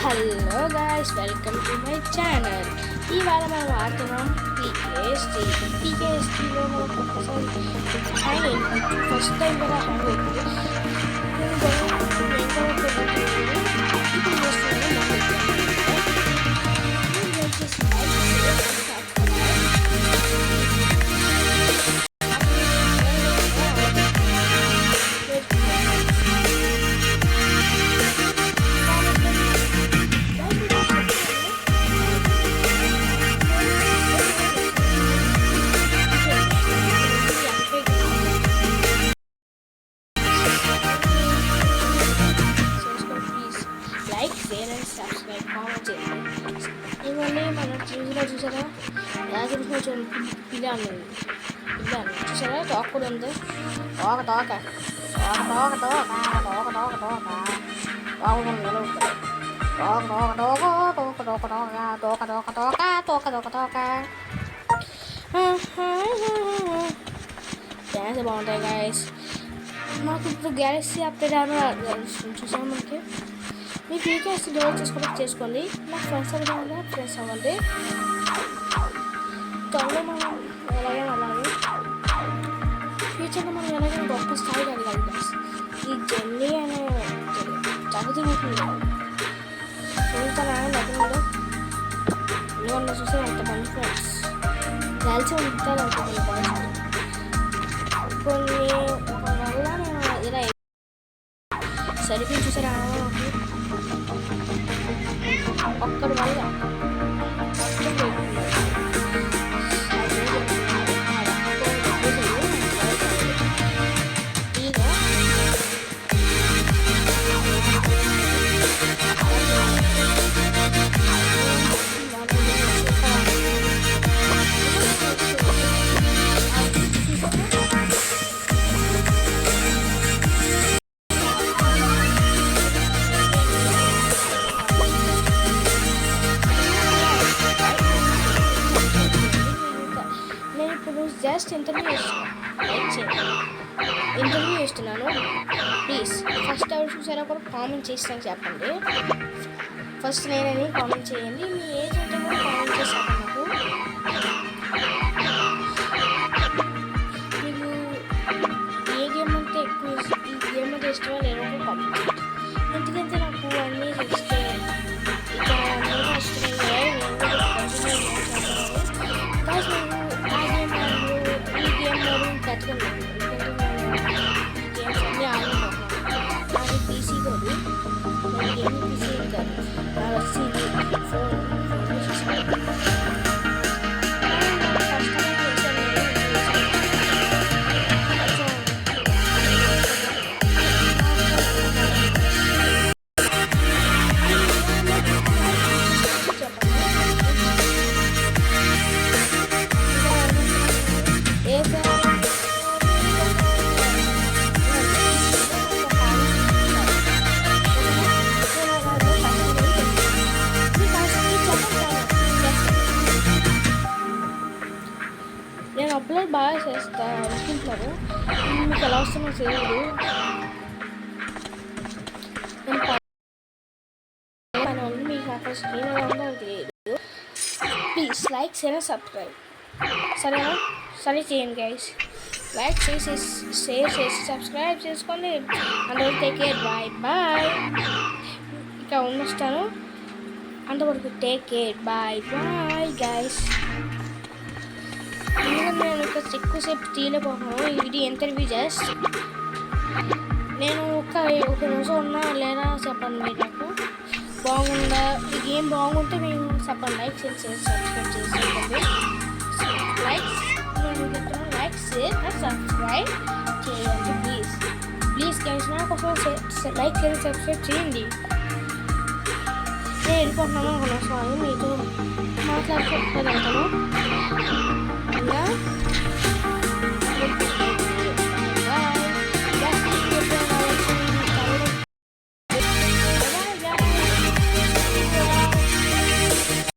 Hello guys, welcome to my channel. ఇవాళ మనం ఆడుతున్నాం పీకేఎస్టీలో మనకు ఒకసారి హ్యాంగ్ అయింది. ఫస్ట్ టైం కూడా హ్యాంగ్ అవుతుంది. సబ్స్క్రైబ్ కామెంట్ చేయండి. ఇవన్నీ మనం చూసారా చూసిన పిల్లాను చూసారా తోక కూడా ఉంది. తోక తోక తోక తోక తోక తోక తోక తోక తోక తోక తోక తోక తోక తోక డ్యాన్స్ బాగుంటాయి గాయస్. మాకు ఇప్పుడు గ్యాలక్సీ అప్డేట్ అని చూసాము. మనకి మీ పీకేఎస్ డౌన్లోడ్ చేసుకోండి. నాకు ఫ్రెండ్స్ అవ్వాలి, ఫ్రెండ్స్ అవ్వండి. త్వరలో మనం అలాగే ఫ్యూచర్లో మనం ఎలాగైనా గొప్ప స్థాయికి వెళ్ళాలి గాయస్. ఈ జర్నీ అనే జరుగుతుంది లగ్నంలో ఇవన్నీ చూస్తే ఎంతమంది ఫ్రెండ్స్ కలిసి ఉంటారు అనుకోండి. కొన్ని వల్ల నేను ఇలా సరిపోయి చూసారా ఒక్కడి వల్ల జస్ట్ ఇంటర్వ్యూ ఇస్తున్నాను. ప్లీజ్ ఫస్ట్ ఎవరు చూసారో కూడా కామెంట్ చేస్తాను చెప్పండి. ఫస్ట్ నేనని కామెంట్ చేయండి. మీ ఏజ్ అంటే కూడా కామెంట్ చేశాను. నాకు మీకు ఏ గేమ్ అంటే ఎక్కువ ఈ గేమ్ అంటే ఇష్టమో లేదో కూడా కామెంట్ చేయండి. ఎందుకంటే నాకు అన్నీ ఇస్తే ఇక ఇష్టమైన గేమ్స్ అన్నీ ఆడుకుంటున్నాను. పీసీ కాదు, గేమ్ పీసీ కాదు, ఫోన్ నేను అప్లోడ్ బాగా చేస్తాను అనుకుంటున్నాను. మీకు ఎలా వస్తుందో తెలియదు. మీకు అక్కడ స్క్రీన్ ఎలా ఉందో తెలియదు. ప్లీజ్ లైక్ షేర్ సబ్స్క్రైబ్ సరేనా? సరే చేయండి గైస్. లైక్ చేసి షేర్ చేసి సబ్స్క్రైబ్ చేసుకోండి. అందరూ టేక్ కేర్, బాయ్ బాయ్. ఇక ఉండొస్తాను. అంతవరకు take care, bye bye guys. ఎందుకంటే నేను ఎక్కువసేపు తీయలేకపోతున్నాను. ఇది ఇంటర్వ్యూ జస్ట్. నేను ఒక నిమిషం ఉన్నా లేదా చెప్పండి. మీరు నాకు బాగుందా, ఈ గేమ్ బాగుంటే మేము చెప్పండి. లైక్ చేసి సబ్స్క్రైబ్ చేసుకోండి. లైక్ షేర్ సబ్స్క్రైబ్ చేయండి ప్లీజ్ గైస్. నా కోసం లైక్ చేసి సబ్స్క్రైబ్ చేయండి. నేను వెళ్ళిపోతున్నాను. ఒక నిమిషం మీతో మాట్లాడుకుంటూ వెళ్తాను.